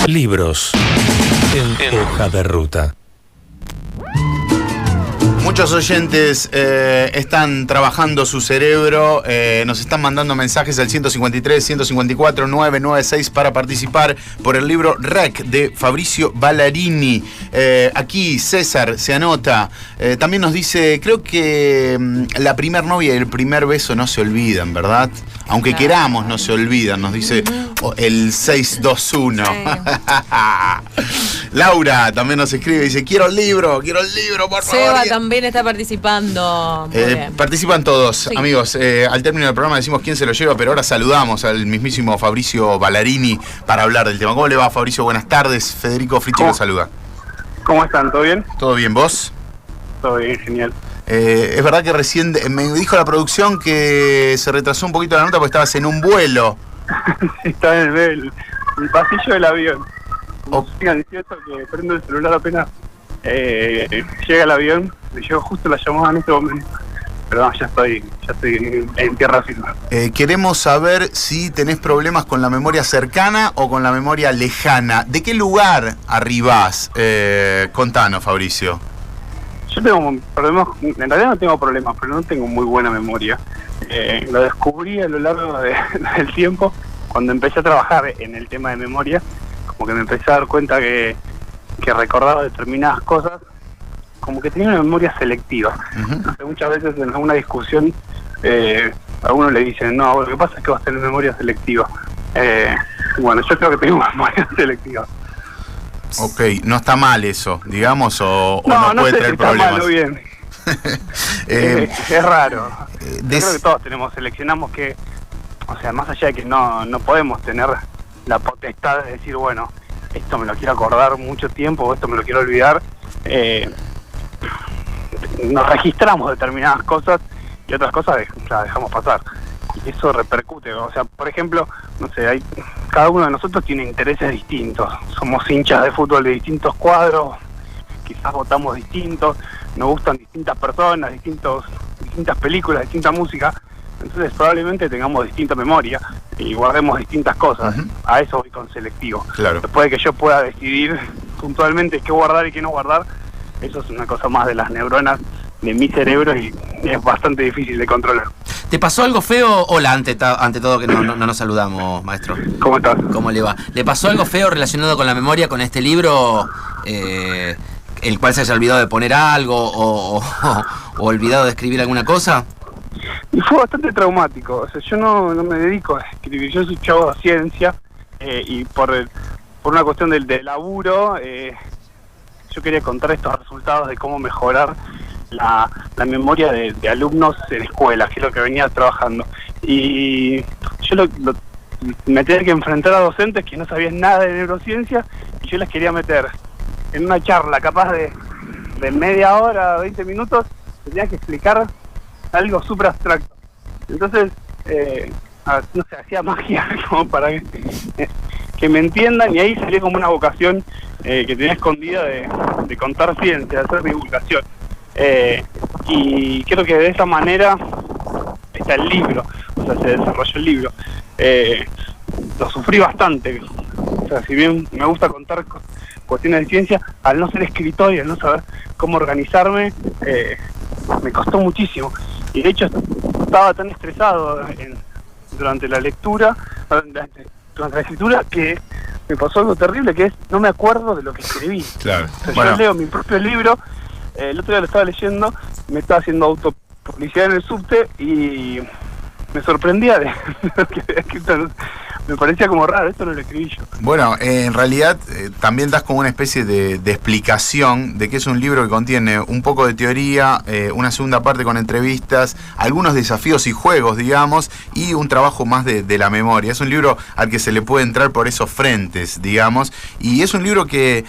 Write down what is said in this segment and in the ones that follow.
Libros en hoja de ruta. Muchos oyentes están trabajando su cerebro, nos están mandando mensajes al 153, 154, 996 para participar por el libro REC de Fabrizio Ballarini. Aquí César se anota, también nos dice, creo que la primer novia y el primer beso no se olvidan, ¿verdad? Aunque queramos, no se olvidan, nos dice el 621. Sí. Laura también nos escribe, dice, quiero el libro, por favor. Seba también está participando. Participan todos, sí. Amigos. Al término del programa decimos quién se lo lleva, pero ahora saludamos al mismísimo Fabrizio Ballarini para hablar del tema. ¿Cómo le va, Fabricio? Buenas tardes. Federico Fritti lo saluda. ¿Cómo están? ¿Todo bien? ¿Todo bien? ¿Vos? Todo bien, genial. Es verdad que recién me dijo la producción que se retrasó un poquito la nota porque estabas en un vuelo. Estaba en el pasillo del avión. Sigan diciendo que prendo el celular apenas llega el avión, me llegó justo la llamada en este momento. Pero no, ya estoy en tierra firme. Queremos saber si tenés problemas con la memoria cercana o con la memoria lejana. ¿De qué lugar arribás? Contanos, Fabricio. Yo tengo problemas, en realidad no tengo problemas, pero no tengo muy buena memoria. Lo descubrí a lo largo del tiempo, cuando empecé a trabajar en el tema de memoria, como que me empecé a dar cuenta que recordaba determinadas cosas, como que tenía una memoria selectiva. No sé, muchas veces en alguna discusión a uno le dicen, no, lo que pasa es que vas a tener memoria selectiva. Bueno, yo creo que tengo memoria selectiva. Ok, no está mal eso, digamos, o no puede traer problemas. No, bien. Es raro. Yo creo que todos seleccionamos que, o sea, más allá de que no podemos tener la potestad de decir, bueno, esto me lo quiero acordar mucho tiempo o esto me lo quiero olvidar, nos registramos determinadas cosas y otras cosas las dejamos pasar. Y eso repercute, o sea, por ejemplo, no sé, cada uno de nosotros tiene intereses distintos, somos hinchas de fútbol de distintos cuadros, quizás votamos distintos, nos gustan distintas personas, distintas películas, distinta música, entonces probablemente tengamos distinta memoria y guardemos distintas cosas. A eso voy con selectivo. Claro. Después de que yo pueda decidir puntualmente qué guardar y qué no guardar, eso es una cosa más de las neuronas de mi cerebro y es bastante difícil de controlar. ¿Te pasó algo feo? Hola, ante todo que no nos saludamos, maestro. ¿Cómo estás? ¿Cómo le va? ¿Le pasó algo feo relacionado con la memoria con este libro? ¿El cual se haya olvidado de poner algo o olvidado de escribir alguna cosa? Y fue bastante traumático. O sea, yo no me dedico a escribir, yo soy chavo de ciencia y por una cuestión del laburo, yo quería contar estos resultados de cómo mejorar la memoria de alumnos en escuelas, que es lo que venía trabajando. Y yo me tenía que enfrentar a docentes que no sabían nada de neurociencia y yo les quería meter en una charla capaz de media hora, 20 minutos, tenía que explicar algo súper abstracto. Entonces, no sé, hacía magia como para que me entiendan, y ahí salió como una vocación que tenía escondida de contar ciencia, de hacer divulgación. Y creo que de esa manera está el libro, o sea, se desarrolló el libro. Lo sufrí bastante, o sea, si bien me gusta contar cuestiones de ciencia, al no ser escritor y al no saber cómo organizarme, me costó muchísimo. Y de hecho estaba tan estresado durante la lectura, durante la escritura, que me pasó algo terrible, que es, no me acuerdo de lo que escribí. Claro. O sea, Bueno. Yo leo mi propio libro, el otro día lo estaba leyendo, me estaba haciendo autopublicidad en el subte y me sorprendía de lo que había escrito. Me parecía como raro, esto no lo escribí yo. Bueno, en realidad también das como una especie de explicación de que es un libro que contiene un poco de teoría, una segunda parte con entrevistas, algunos desafíos y juegos, digamos, y un trabajo más de la memoria. Es un libro al que se le puede entrar por esos frentes, digamos, y es un libro que,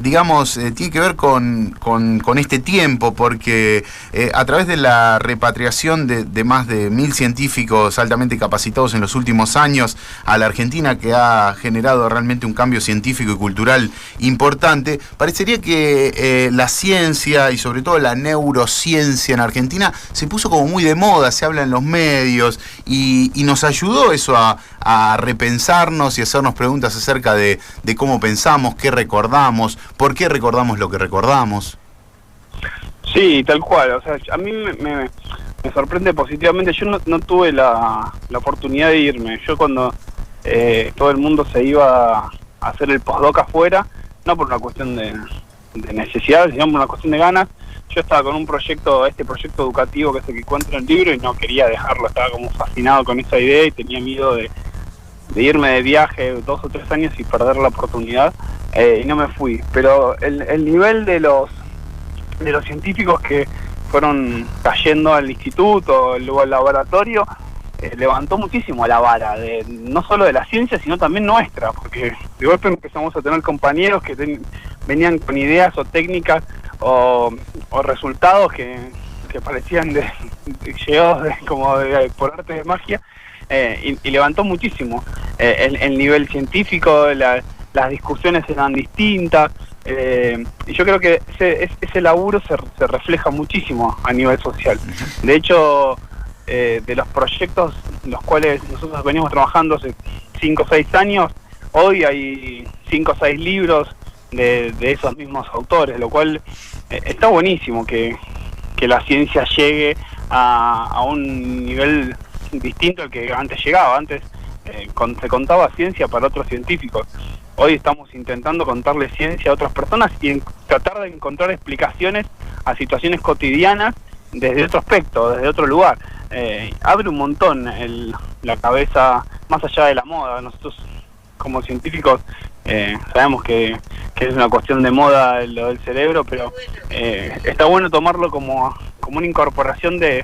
digamos, tiene que ver con este tiempo, porque a través de la repatriación de más de 1000 científicos altamente capacitados en los últimos años a la Argentina, que ha generado realmente un cambio científico y cultural importante, parecería que la ciencia y sobre todo la neurociencia en Argentina se puso como muy de moda, se habla en los medios y nos ayudó eso a repensarnos y hacernos preguntas acerca de cómo pensamos, qué recordamos, por qué recordamos lo que recordamos. Sí, tal cual. O sea, a mí me sorprende positivamente. Yo no tuve la oportunidad de irme. Yo cuando todo el mundo se iba a hacer el postdoc afuera, no por una cuestión de necesidad, sino por una cuestión de ganas, yo estaba con este proyecto educativo que es el que encuentro en el libro y no quería dejarlo. Estaba como fascinado con esa idea y tenía miedo de irme de viaje 2 o 3 años y perder la oportunidad, y no me fui. Pero el nivel de los científicos que fueron cayendo al instituto, luego al laboratorio, levantó muchísimo la vara, no solo de la ciencia, sino también nuestra, porque de golpe empezamos a tener compañeros que venían con ideas o técnicas o resultados que parecían llegados por arte de magia, y levantó muchísimo el nivel científico. Las discusiones eran distintas, y yo creo que ese laburo se refleja muchísimo a nivel social. De hecho, de los proyectos en los cuales nosotros venimos trabajando hace 5 o 6 años, hoy hay 5 o 6 libros de esos mismos autores, lo cual está buenísimo que la ciencia llegue a un nivel distinto al que antes llegaba. Antes se contaba ciencia para otros científicos. Hoy estamos intentando contarle ciencia a otras personas y tratar de encontrar explicaciones a situaciones cotidianas desde otro aspecto, desde otro lugar. Abre un montón la cabeza más allá de la moda. Nosotros como científicos sabemos que es una cuestión de moda lo del cerebro, pero está bueno tomarlo como una incorporación de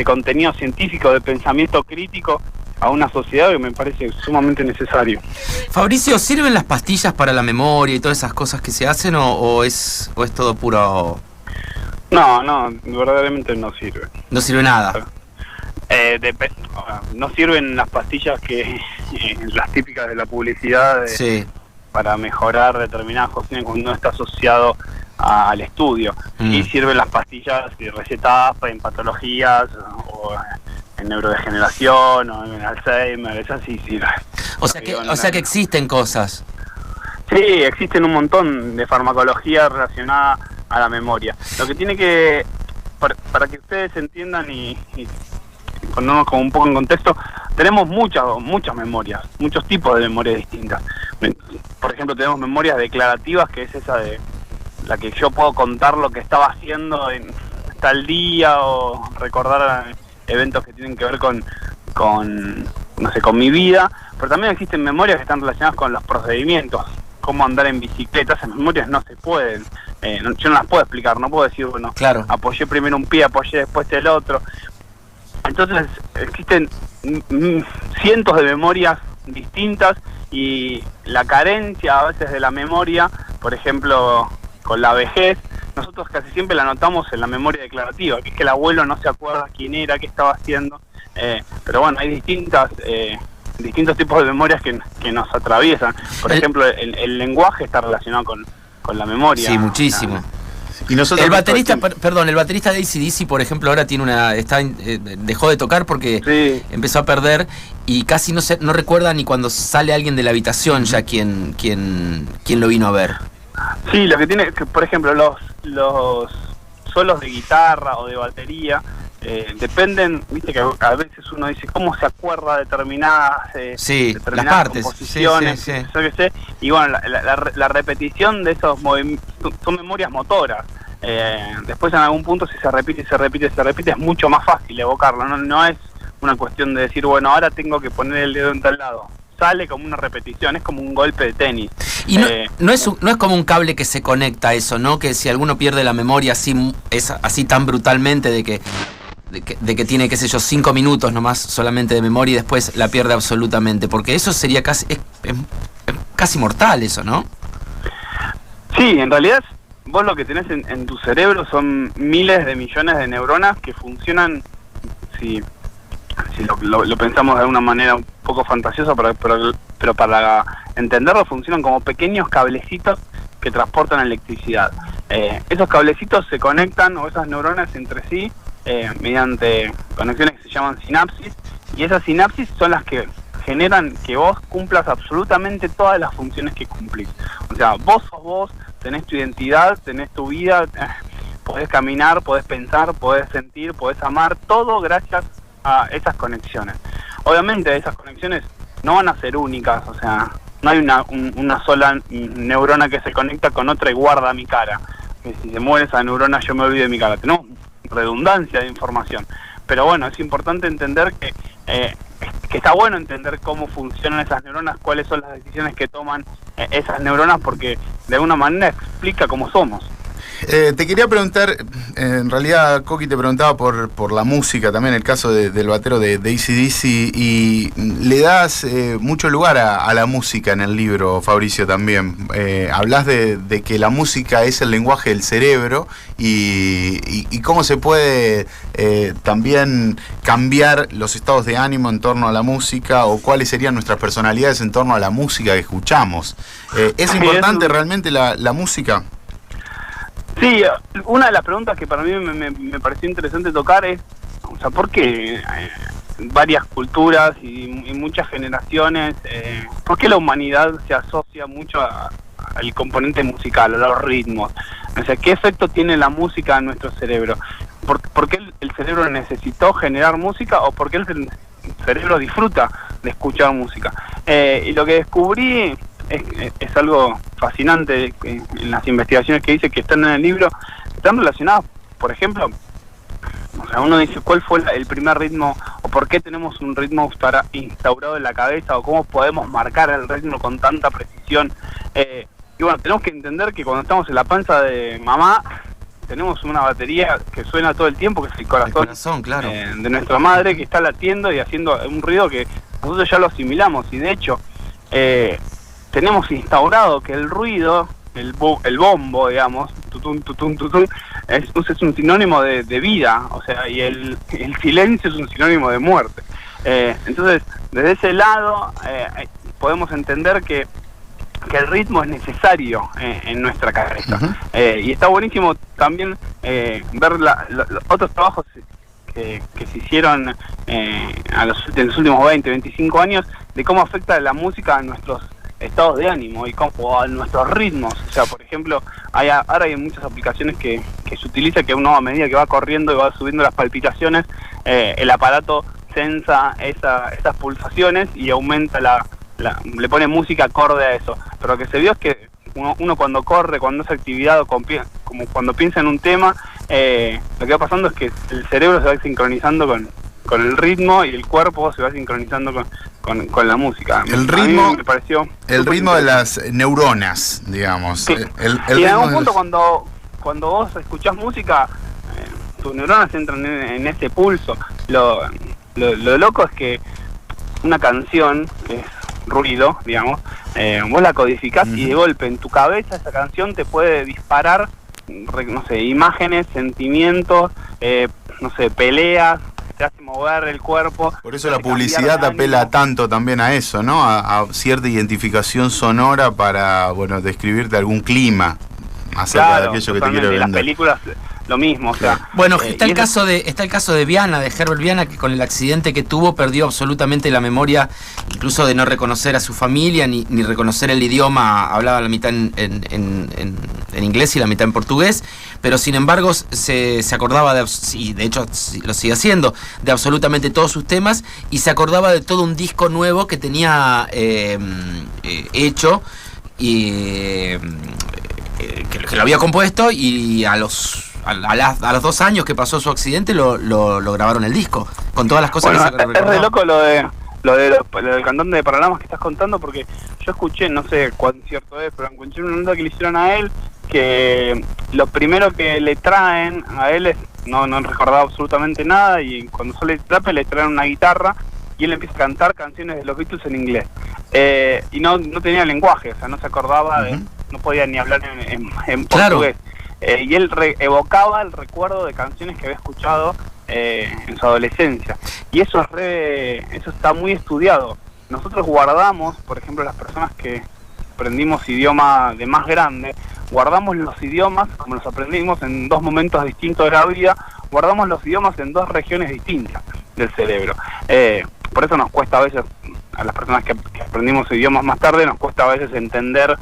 contenido científico, de pensamiento crítico a una sociedad que me parece sumamente necesario. Fabricio, ¿sirven las pastillas para la memoria y todas esas cosas que se hacen o es todo puro...? No, verdaderamente no sirve. No sirve nada. No sirven las pastillas las típicas de la publicidad Sí. para mejorar determinadas cuestiones cuando no está asociado al estudio. Y sirven las pastillas recetadas en patologías o en neurodegeneración o en Alzheimer, esas sí sirven. O sea que existen cosas. Sí, existen un montón de farmacología relacionada a la memoria. Lo que tiene que, para que ustedes entiendan y ponernos como un poco en contexto, tenemos muchas memorias, muchos tipos de memorias distintas. Por ejemplo, tenemos memorias declarativas, que es esa de la que yo puedo contar lo que estaba haciendo en tal día o recordar eventos que tienen que ver con mi vida. Pero también existen memorias que están relacionadas con los procedimientos, cómo andar en bicicleta. Esas memorias no se pueden, yo no las puedo explicar, no puedo decir, bueno, claro, apoyé primero un pie, apoyé después el otro. Entonces existen cientos de memorias distintas y la carencia a veces de la memoria, por ejemplo, con la vejez, nosotros casi siempre la notamos en la memoria declarativa, que es que el abuelo no se acuerda quién era, qué estaba haciendo, pero bueno, hay distintos tipos de memorias que nos atraviesan. Por ejemplo, el lenguaje está relacionado con la memoria. Sí, muchísimo. Y nosotros el baterista de AC/DC, por ejemplo, ahora tiene dejó de tocar porque empezó a perder y casi no recuerda ni cuando sale alguien de la habitación ya quién lo vino a ver. Sí, lo que tiene, por ejemplo, los solos de guitarra o de batería dependen, viste que a veces uno dice cómo se acuerda determinadas las partes, composiciones, sí. Y bueno, la repetición de esos movimientos son memorias motoras. Después en algún punto si se repite es mucho más fácil evocarlo. No es una cuestión de decir, bueno, ahora tengo que poner el dedo en tal lado. Sale como una repetición, es como un golpe de tenis. Y no es como un cable que se conecta a eso, ¿no? Que si alguno pierde la memoria así tan brutalmente de que tiene, qué sé yo, 5 minutos nomás solamente de memoria y después la pierde absolutamente, porque eso sería casi mortal eso, ¿no? Sí, en realidad vos lo que tenés en tu cerebro son miles de millones de neuronas que funcionan, si lo pensamos de alguna manera un poco fantasiosa, pero pero para entenderlo funcionan como pequeños cablecitos que transportan electricidad. Esos cablecitos se conectan, o esas neuronas entre sí, mediante conexiones que se llaman sinapsis, y esas sinapsis son las que generan que vos cumplas absolutamente todas las funciones que cumplís. O sea, vos sos vos, tenés tu identidad, tenés tu vida, podés caminar, podés pensar, podés sentir, podés amar, todo gracias a esas conexiones. Obviamente esas conexiones no van a ser únicas, o sea, no hay una sola neurona que se conecta con otra y guarda mi cara. Que si se muere esa neurona yo me olvido de mi cara. Tenemos redundancia de información. Pero bueno, es importante entender que está bueno entender cómo funcionan esas neuronas, cuáles son las decisiones que toman esas neuronas, porque de alguna manera explica cómo somos. Te quería preguntar, en realidad Coqui te preguntaba por la música, también el caso del batero de AC/DC, y le das mucho lugar a la música en el libro, Fabricio, también. Hablas de que la música es el lenguaje del cerebro y cómo se puede también cambiar los estados de ánimo en torno a la música, o cuáles serían nuestras personalidades en torno a la música que escuchamos. ¿Es importante realmente la música? Sí, una de las preguntas que para mí me pareció interesante tocar es, o sea, ¿por qué varias culturas y muchas generaciones, por qué la humanidad se asocia mucho al componente musical, a los ritmos? O sea, ¿qué efecto tiene la música en nuestro cerebro? ¿Por qué el cerebro necesitó generar música, o por qué el cerebro disfruta de escuchar música? Y lo que descubrí es algo fascinante en las investigaciones que hice, que están en el libro, están relacionadas, por ejemplo, o sea, uno dice cuál fue el primer ritmo, o por qué tenemos un ritmo instaurado en la cabeza, o cómo podemos marcar el ritmo con tanta precisión. Y bueno, tenemos que entender que cuando estamos en la panza de mamá, tenemos una batería que suena todo el tiempo, que es el corazón, claro, de nuestra madre, que está latiendo y haciendo un ruido que nosotros ya lo asimilamos, y de hecho tenemos instaurado que el ruido, el bombo, digamos, tutun, tutun, tutun, es un sinónimo de vida, o sea, y el silencio es un sinónimo de muerte. Entonces, desde ese lado, podemos entender que el ritmo es necesario en nuestra cabeza. Y está buenísimo también ver otros trabajos que se hicieron en los últimos 20, 25 años, de cómo afecta la música a nuestros estados de ánimo y cómo a nuestros ritmos. O sea, por ejemplo, ahora hay muchas aplicaciones que se utiliza, que uno, a medida que va corriendo y va subiendo las palpitaciones, el aparato sensa esas pulsaciones y aumenta le pone música acorde a eso. Pero lo que se vio es que uno cuando corre, cuando hace actividad, o como cuando piensa en un tema, lo que va pasando es que el cerebro se va sincronizando con el ritmo, y el cuerpo se va sincronizando con la música. El ritmo, me pareció el ritmo de las neuronas, digamos. Sí. Y en algún punto cuando vos escuchás música, tus neuronas entran en ese pulso. Lo loco es que una canción, que es ruido, digamos, vos la codificás y de golpe en tu cabeza esa canción te puede disparar, no sé, imágenes, sentimientos, no sé, peleas, te hace mover el cuerpo. Por eso la publicidad apela tanto también a eso, ¿no? A cierta identificación sonora para, bueno, describirte algún clima acerca de aquello que te quiere vender. Las películas lo mismo, o sea. Bueno, está el caso de Viana, de Herbert Viana, que con el accidente que tuvo perdió absolutamente la memoria, incluso de no reconocer a su familia ni reconocer el idioma. Hablaba la mitad en inglés y la mitad en portugués, pero sin embargo se acordaba y de hecho lo sigue haciendo, de absolutamente todos sus temas, y se acordaba de todo un disco nuevo que tenía hecho y que lo había compuesto, y a los 2 años que pasó su accidente lo grabaron el disco con todas las cosas que se recordaba. Es re loco lo del cantante de Paralamas que estás contando, porque yo escuché, no sé cuán cierto es, pero encontré una nota que le hicieron a él, que lo primero que le traen a él es, no recordaba absolutamente nada, y cuando sale el trape le traen una guitarra y él empieza a cantar canciones de los Beatles en inglés, y no tenía lenguaje, o sea, no se acordaba no podía ni hablar en portugués. Y él evocaba el recuerdo de canciones que había escuchado en su adolescencia, y eso está muy estudiado. nosotros guardamos, por ejemplo, las personas que aprendimos idioma de más grande, guardamos los idiomas, como los aprendimos en 2 momentos distintos de la vida, guardamos los idiomas en 2 regiones distintas del cerebro. Por eso nos cuesta a veces, a las personas que aprendimos idiomas más tarde, nos cuesta a veces entender,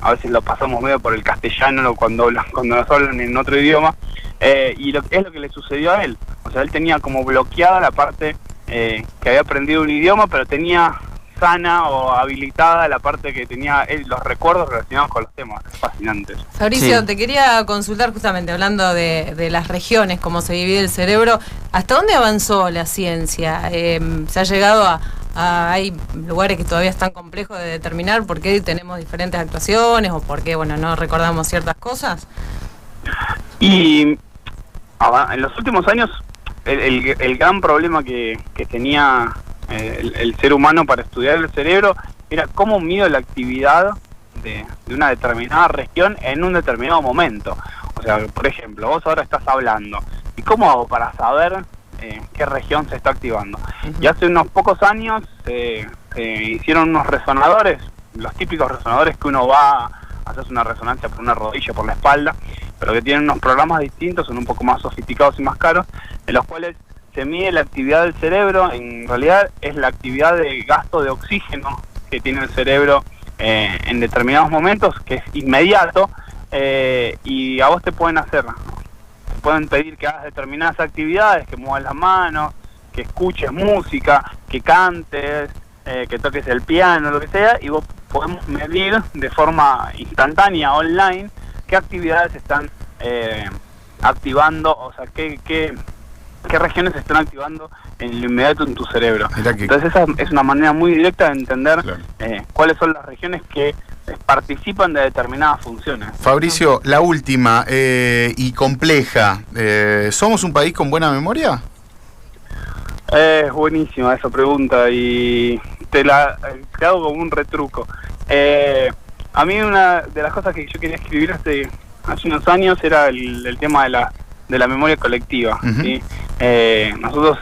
a veces lo pasamos medio por el castellano cuando nos hablan en otro idioma, y es lo que le sucedió a él. O sea, él tenía como bloqueada la parte que había aprendido un idioma, pero tenía sana o habilitada la parte que tenía él, los recuerdos relacionados con los temas fascinantes. Fabricio, Sí. te quería consultar justamente, hablando de las regiones, cómo se divide el cerebro, ¿hasta dónde avanzó la ciencia? ¿Se ha llegado hay lugares que todavía están complejos de determinar por qué tenemos diferentes actuaciones o por qué, bueno, no recordamos ciertas cosas? Y en los últimos años, el gran problema que tenía el ser humano para estudiar el cerebro era cómo mide la actividad de una determinada región en un determinado momento. O sea, por ejemplo, vos ahora estás hablando, ¿y cómo hago para saber qué región se está activando? Y hace unos pocos años se hicieron unos resonadores, los típicos resonadores que uno va a hacerse una resonancia por una rodilla, por la espalda, pero que tienen unos programas distintos, son un poco más sofisticados y más caros, en los cuales se mide la actividad del cerebro. En realidad es la actividad de gasto de oxígeno que tiene el cerebro en determinados momentos, que es inmediato, y a vos te pueden pedir que hagas determinadas actividades, que muevas las manos, que escuches música, que cantes, que toques el piano, lo que sea, y vos podemos medir de forma instantánea, online, qué actividades están activando, o sea, qué regiones se están activando en lo inmediato en tu cerebro. Entonces esa es una manera muy directa de entender cuáles son las regiones que participan de determinadas funciones. Fabricio, la última y compleja. ¿Somos un país con buena memoria? Es buenísima esa pregunta y te hago como un retruco. A mí una de las cosas que yo quería escribir hace unos años era el tema de la memoria colectiva. ¿Sí? Nosotros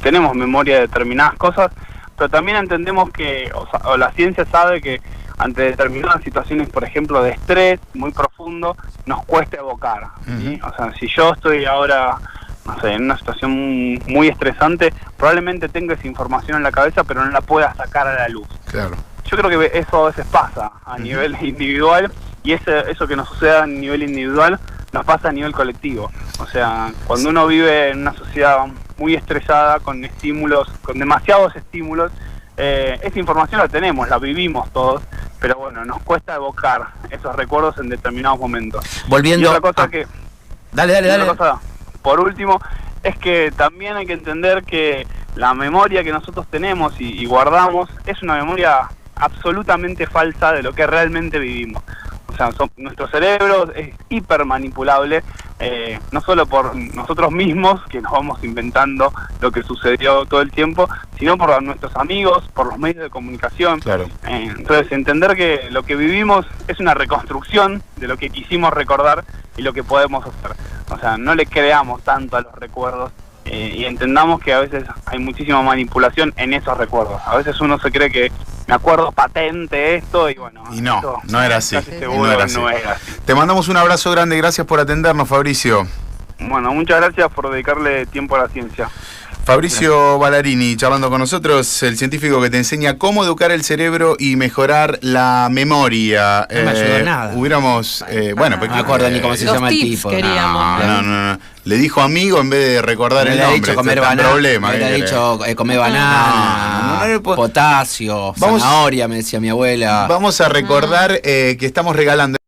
tenemos memoria de determinadas cosas, pero también entendemos que, o la ciencia sabe que ante determinadas situaciones, por ejemplo, de estrés muy profundo, nos cuesta evocar. ¿Sí? O sea, si yo estoy ahora, no sé, en una situación muy estresante, probablemente tenga esa información en la cabeza, pero no la pueda sacar a la luz. Claro. Yo creo que eso a veces pasa a nivel individual, y eso que nos sucede a nivel individual nos pasa a nivel colectivo. O sea, cuando uno vive en una sociedad muy estresada, con estímulos, con demasiados estímulos, esa información la tenemos, la vivimos todos, pero bueno, nos cuesta evocar esos recuerdos en determinados momentos. Volviendo. Y otra cosa que... Dale. Otra cosa, por último, es que también hay que entender que la memoria que nosotros tenemos y guardamos es una memoria absolutamente falsa de lo que realmente vivimos. O sea, nuestro cerebro es hiper manipulable, no solo por nosotros mismos, que nos vamos inventando lo que sucedió todo el tiempo, sino por nuestros amigos, por los medios de comunicación. Claro. Entonces, entender que lo que vivimos es una reconstrucción de lo que quisimos recordar y lo que podemos hacer. O sea, no le creamos tanto a los recuerdos y entendamos que a veces hay muchísima manipulación en esos recuerdos. A veces uno se cree que me acuerdo patente esto y bueno... Y no era así. Casi seguro no era así. Te mandamos un abrazo grande, gracias por atendernos, Fabricio. Bueno, muchas gracias por dedicarle tiempo a la ciencia. Fabricio Ballarini, charlando con nosotros, el científico que te enseña cómo educar el cerebro y mejorar la memoria. No me ayudó nada. Hubiéramos... bueno, No me acuerdo ni cómo se Los llama el tips tipo. queríamos. No. Le dijo amigo en vez de recordar Me el le ha nombre. dicho comer Está en banana. problema, Me le ha ¿qué dicho comer banana, No, potasio, Vamos- zanahoria, me decía mi abuela. Vamos a recordar que estamos regalando